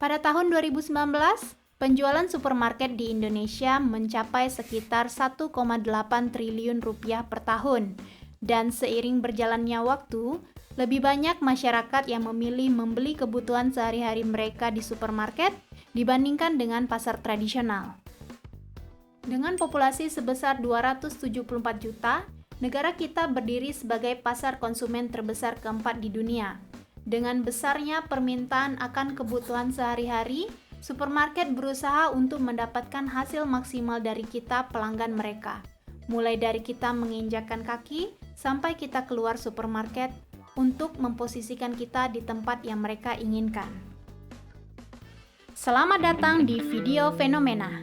Pada tahun 2019, penjualan supermarket di Indonesia mencapai sekitar 1,8 triliun rupiah per tahun. Dan seiring berjalannya waktu, lebih banyak masyarakat yang memilih membeli kebutuhan sehari-hari mereka di supermarket dibandingkan dengan pasar tradisional. Dengan populasi sebesar 274 juta, negara kita berdiri sebagai pasar konsumen terbesar keempat di dunia. Dengan besarnya permintaan akan kebutuhan sehari-hari, supermarket berusaha untuk mendapatkan hasil maksimal dari kita pelanggan mereka. Mulai dari kita menginjakkan kaki, sampai kita keluar supermarket untuk memposisikan kita di tempat yang mereka inginkan. Selamat datang di Video Fenomena.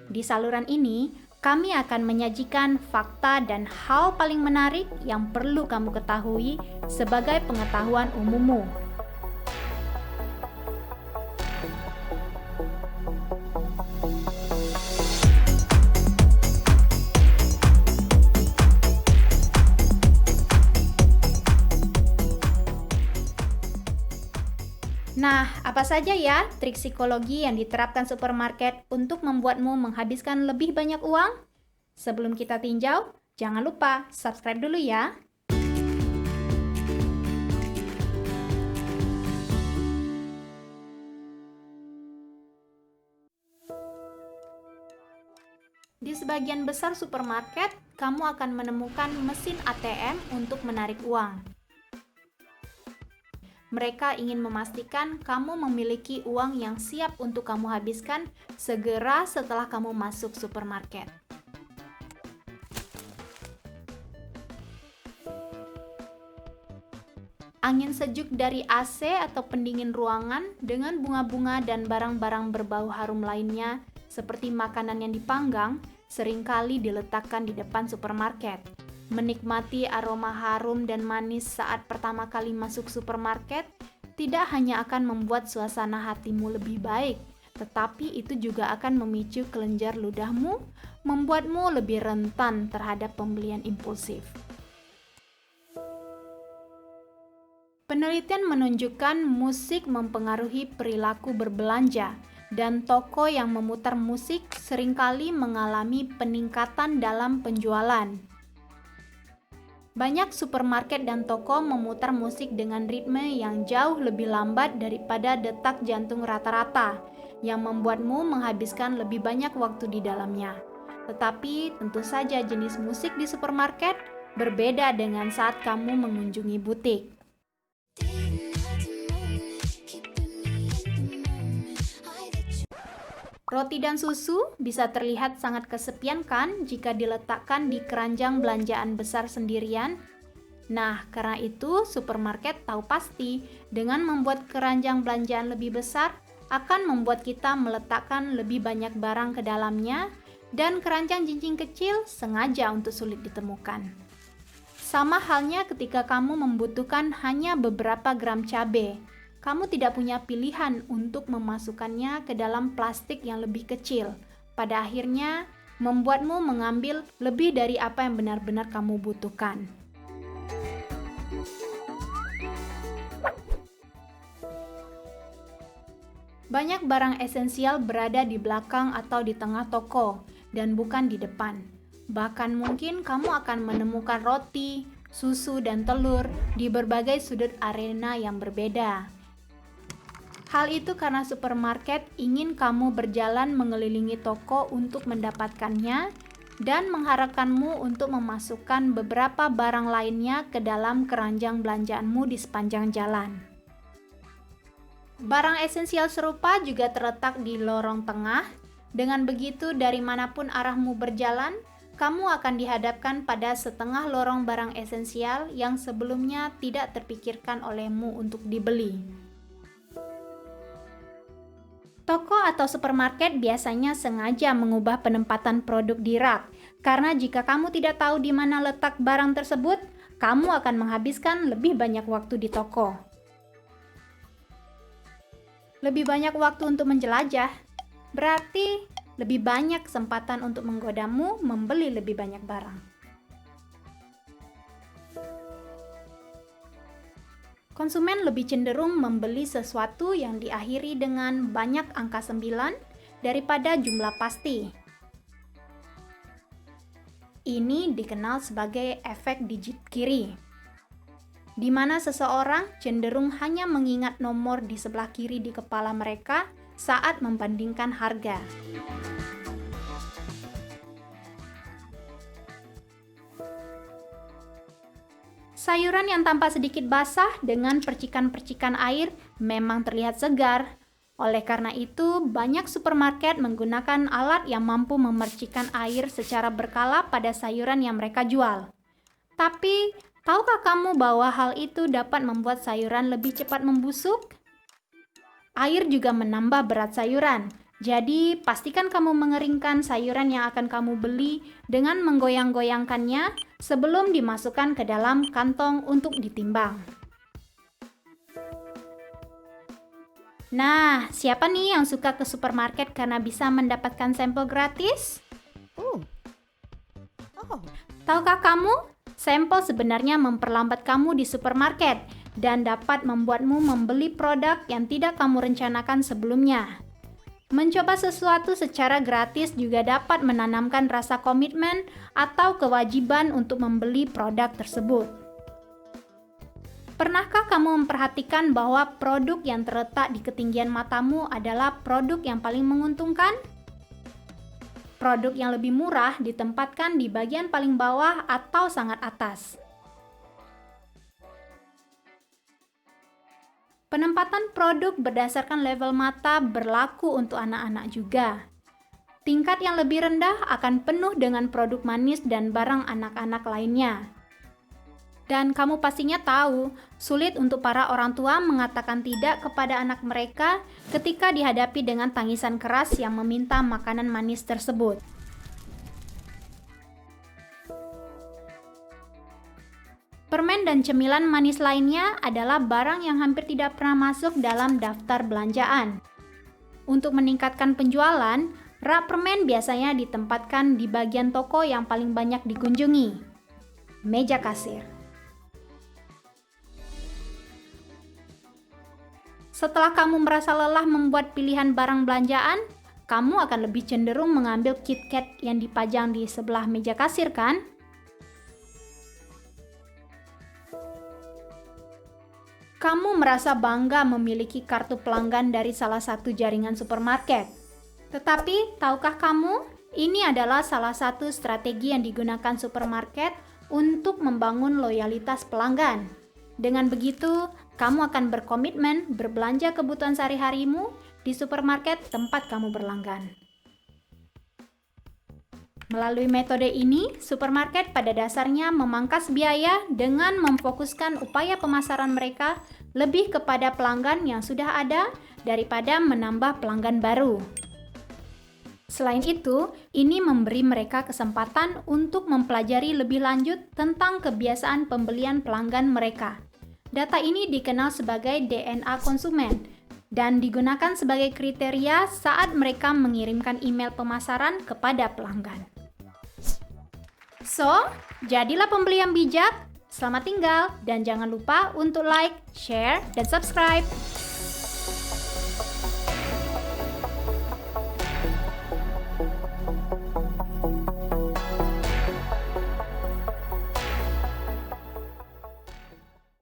Di saluran ini, kami akan menyajikan fakta dan hal paling menarik yang perlu kamu ketahui sebagai pengetahuan umummu. Nah, apa saja ya trik psikologi yang diterapkan supermarket untuk membuatmu menghabiskan lebih banyak uang? Sebelum kita tinjau, jangan lupa subscribe dulu ya. Di sebagian besar supermarket, kamu akan menemukan mesin ATM untuk menarik uang. Mereka ingin memastikan kamu memiliki uang yang siap untuk kamu habiskan segera setelah kamu masuk supermarket. Angin sejuk dari AC atau pendingin ruangan dengan bunga-bunga dan barang-barang berbau harum lainnya seperti makanan yang dipanggang seringkali diletakkan di depan supermarket. Menikmati aroma harum dan manis saat pertama kali masuk supermarket tidak hanya akan membuat suasana hatimu lebih baik, tetapi itu juga akan memicu kelenjar ludahmu, membuatmu lebih rentan terhadap pembelian impulsif. Penelitian menunjukkan musik mempengaruhi perilaku berbelanja, dan toko yang memutar musik seringkali mengalami peningkatan dalam penjualan. Banyak supermarket dan toko memutar musik dengan ritme yang jauh lebih lambat daripada detak jantung rata-rata, yang membuatmu menghabiskan lebih banyak waktu di dalamnya. Tetapi tentu saja jenis musik di supermarket berbeda dengan saat kamu mengunjungi butik. Roti dan susu bisa terlihat sangat kesepian kan jika diletakkan di keranjang belanjaan besar sendirian? Nah, karena itu supermarket tahu pasti dengan membuat keranjang belanjaan lebih besar akan membuat kita meletakkan lebih banyak barang ke dalamnya, dan keranjang jinjing kecil sengaja untuk sulit ditemukan. Sama halnya ketika kamu membutuhkan hanya beberapa gram cabai. Kamu tidak punya pilihan untuk memasukkannya ke dalam plastik yang lebih kecil. Pada akhirnya, membuatmu mengambil lebih dari apa yang benar-benar kamu butuhkan. Banyak barang esensial berada di belakang atau di tengah toko, dan bukan di depan. Bahkan mungkin kamu akan menemukan roti, susu, dan telur di berbagai sudut arena yang berbeda. Hal itu karena supermarket ingin kamu berjalan mengelilingi toko untuk mendapatkannya dan mengharapkanmu untuk memasukkan beberapa barang lainnya ke dalam keranjang belanjaanmu di sepanjang jalan. Barang esensial serupa juga terletak di lorong tengah. Dengan begitu, dari manapun arahmu berjalan, kamu akan dihadapkan pada setengah lorong barang esensial yang sebelumnya tidak terpikirkan olehmu untuk dibeli. Toko atau supermarket biasanya sengaja mengubah penempatan produk di rak, karena jika kamu tidak tahu di mana letak barang tersebut, kamu akan menghabiskan lebih banyak waktu di toko. Lebih banyak waktu untuk menjelajah, berarti lebih banyak kesempatan untuk menggodamu membeli lebih banyak barang. Konsumen lebih cenderung membeli sesuatu yang diakhiri dengan banyak angka 9 daripada jumlah pasti. Ini dikenal sebagai efek digit kiri, di mana seseorang cenderung hanya mengingat nomor di sebelah kiri di kepala mereka saat membandingkan harga. Sayuran yang tampak sedikit basah dengan percikan-percikan air memang terlihat segar. Oleh karena itu, banyak supermarket menggunakan alat yang mampu memercikkan air secara berkala pada sayuran yang mereka jual. Tapi, tahukah kamu bahwa hal itu dapat membuat sayuran lebih cepat membusuk? Air juga menambah berat sayuran. Jadi, pastikan kamu mengeringkan sayuran yang akan kamu beli dengan menggoyang-goyangkannya sebelum dimasukkan ke dalam kantong untuk ditimbang. Nah, siapa nih yang suka ke supermarket karena bisa mendapatkan sampel gratis? Tahukah kamu, sampel sebenarnya memperlambat kamu di supermarket dan dapat membuatmu membeli produk yang tidak kamu rencanakan sebelumnya. Mencoba sesuatu secara gratis juga dapat menanamkan rasa komitmen atau kewajiban untuk membeli produk tersebut. Pernahkah kamu memperhatikan bahwa produk yang terletak di ketinggian matamu adalah produk yang paling menguntungkan? Produk yang lebih murah ditempatkan di bagian paling bawah atau sangat atas. Penempatan produk berdasarkan level mata berlaku untuk anak-anak juga. Tingkat yang lebih rendah akan penuh dengan produk manis dan barang anak-anak lainnya. Dan kamu pastinya tahu, sulit untuk para orang tua mengatakan tidak kepada anak mereka ketika dihadapi dengan tangisan keras yang meminta makanan manis tersebut. Permen dan cemilan manis lainnya adalah barang yang hampir tidak pernah masuk dalam daftar belanjaan. Untuk meningkatkan penjualan, rak permen biasanya ditempatkan di bagian toko yang paling banyak dikunjungi, meja kasir. Setelah kamu merasa lelah membuat pilihan barang belanjaan, kamu akan lebih cenderung mengambil KitKat yang dipajang di sebelah meja kasir, kan? Kamu merasa bangga memiliki kartu pelanggan dari salah satu jaringan supermarket. Tetapi, tahukah kamu, ini adalah salah satu strategi yang digunakan supermarket untuk membangun loyalitas pelanggan. Dengan begitu, kamu akan berkomitmen berbelanja kebutuhan sehari-harimu di supermarket tempat kamu berlanggan. Melalui metode ini, supermarket pada dasarnya memangkas biaya dengan memfokuskan upaya pemasaran mereka lebih kepada pelanggan yang sudah ada daripada menambah pelanggan baru. Selain itu, ini memberi mereka kesempatan untuk mempelajari lebih lanjut tentang kebiasaan pembelian pelanggan mereka. Data ini dikenal sebagai DNA konsumen dan digunakan sebagai kriteria saat mereka mengirimkan email pemasaran kepada pelanggan. So, jadilah pembeli yang bijak. Selamat tinggal dan jangan lupa untuk like, share, dan subscribe.